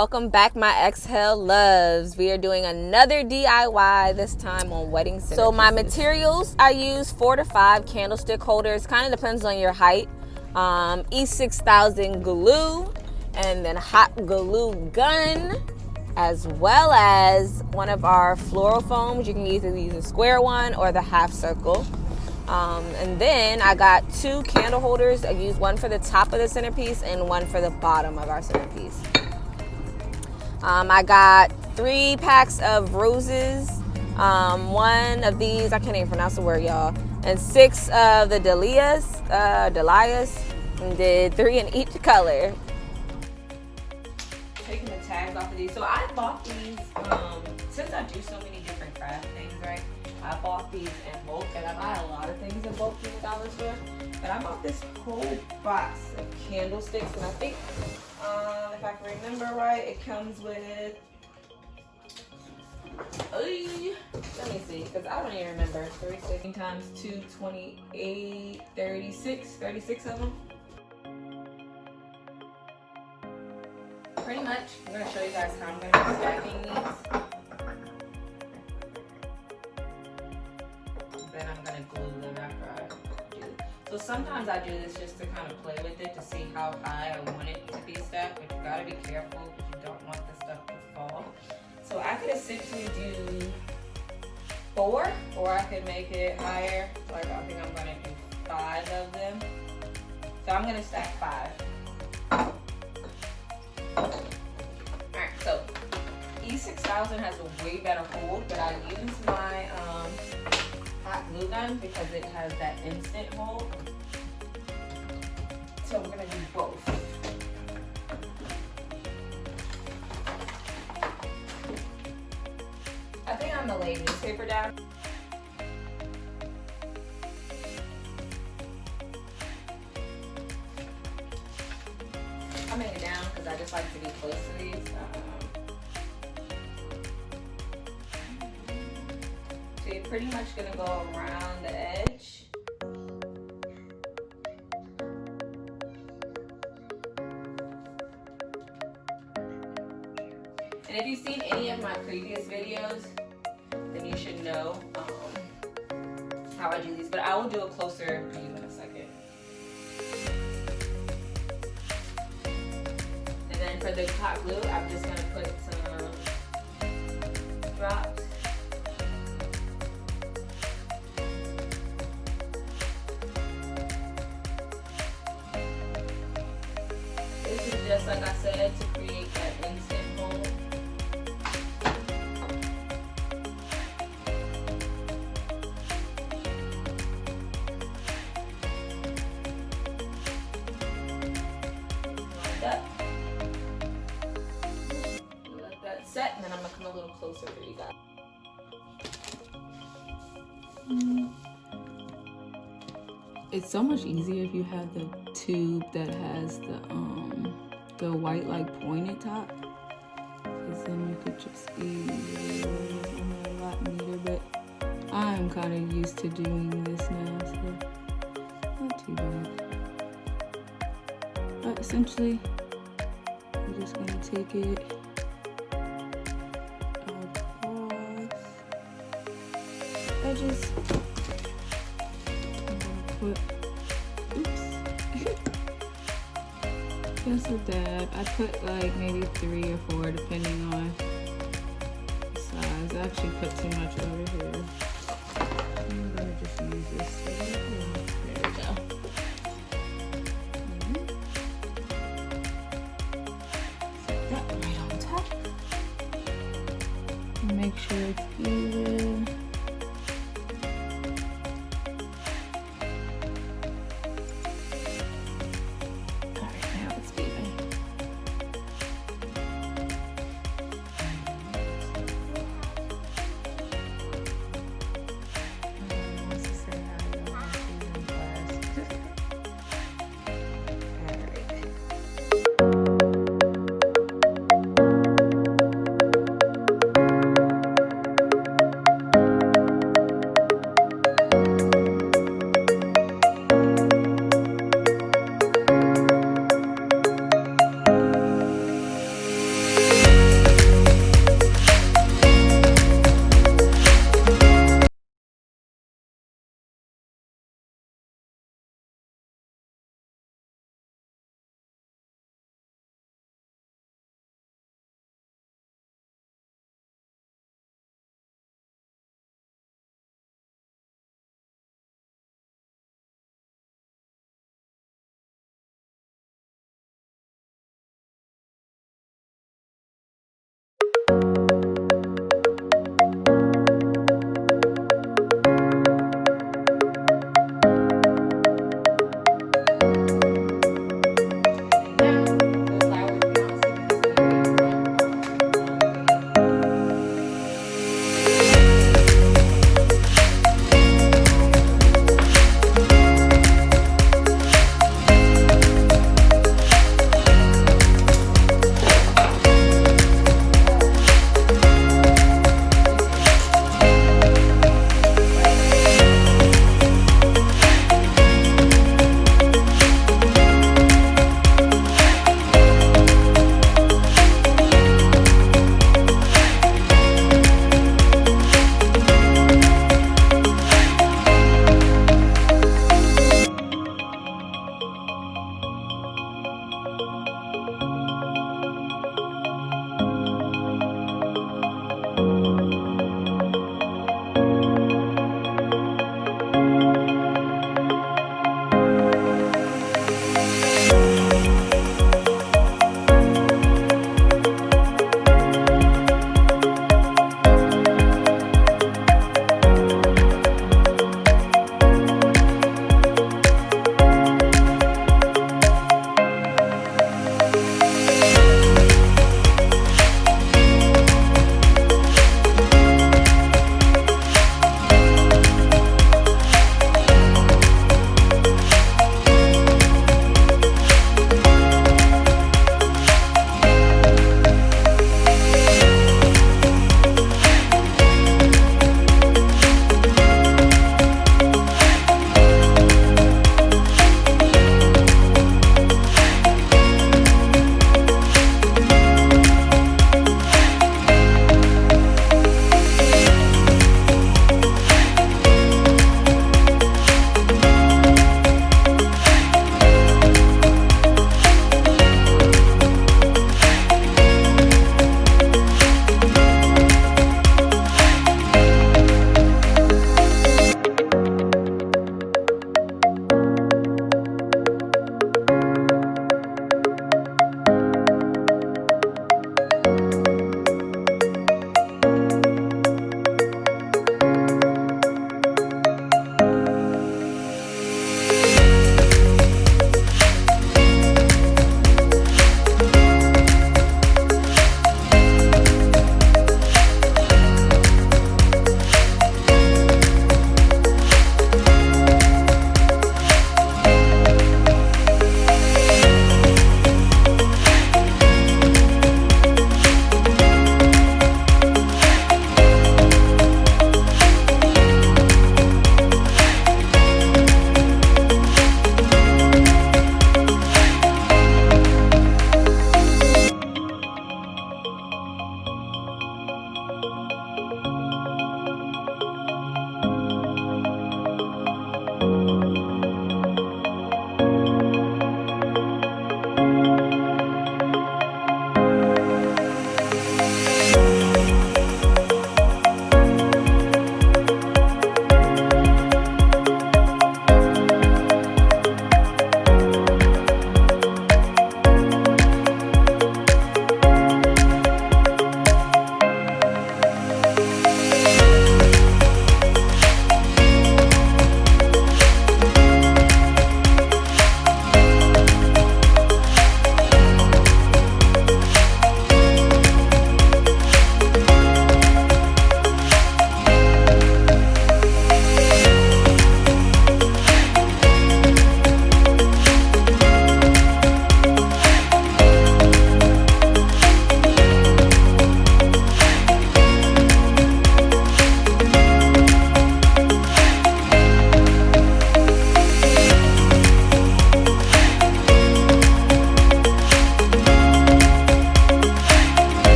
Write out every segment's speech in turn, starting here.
Welcome back, my Exhale loves. We are doing another DIY, this time on wedding centerpieces. So my materials, I use 4 to 5 candlestick holders. Kind of depends on your height. E6000 glue, and then hot glue gun, as well as one of our floral foams. You can either use a square one or the half circle. And then I got 2 candle holders. I use one for the top of the centerpiece and one for the bottom of our centerpiece. I got 3 packs of roses, one of these, I can't even pronounce the word, y'all, and 6 of the dahlias, and did 3 in each color. Taking the tags off of these. So I bought these, since I do so many different craft things, right? I bought these in bulk, and I buy a lot of things in bulk from the dollar store. But I bought this whole box of candlesticks, and I think, if I can remember right, it comes with, let me see, because I don't even remember, 36 times 2, 28, 36 of them. Pretty much, I'm going to show you guys how I'm going to be stacking these. Then I'm going to glue them after I do. So sometimes I do this just to kind of play with it to see how high I want it to be stacked, but you got to be careful because you don't want the stuff to fall. So I could essentially do 4, or I could make it higher. Like I think I'm going to do 5 of them. So I'm going to stack 5. Alright, so E6000 has a way better hold, but I use my hot glue gun because it has that instant hold. So we're gonna do both. I think I'm gonna lay newspaper down. I'm laying it down because I just like to be close to these. So you're pretty much gonna go around the edge. And if you've seen any of my previous videos, then you should know how I do these. But I will do a closer view in a second. And then for the hot glue, I'm just gonna put some drops. This is just like I said, to create that instant hold. That. Let that set, and then I'm gonna come a little closer for you guys. It's so much easier if you have the tube that has the white like pointed top, because then you could just be a lot neater. But I'm kind of used to doing this now, so not too bad. But essentially, I'm just gonna take it across edges. Put, oops, just a dab. I put like maybe 3 or 4 depending on the size. I actually put too much over here. I'm gonna just use this. There we go. Set that right on top. Make sure it's even.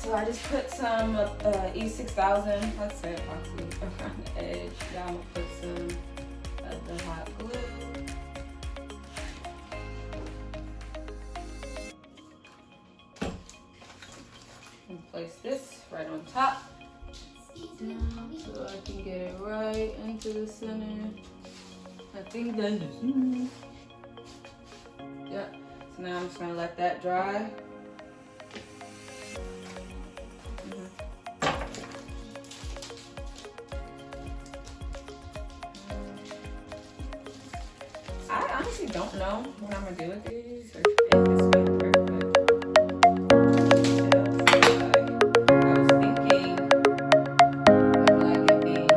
So I just put some E6000, let's say epoxy around the edge. Now I'm gonna put some of the hot glue. And place this right on top. So I can get it right into the center. I think that is. Yep. So now I'm just gonna let that dry. I honestly don't know what I'm gonna do with these or if this will work, but I was thinking of like it being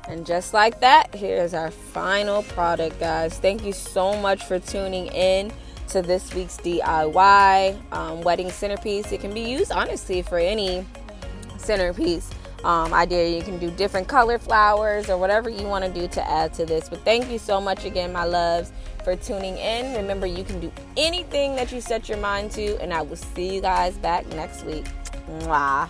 And just like that, here's our final product, guys. Thank you so much for tuning in to this week's DIY wedding centerpiece. It can be used, honestly, for any centerpiece idea. You can do different color flowers or whatever you want to do to add to this. But thank you so much again, my loves, for tuning in. Remember, you can do anything that you set your mind to, and I will see you guys back next week. Mwah.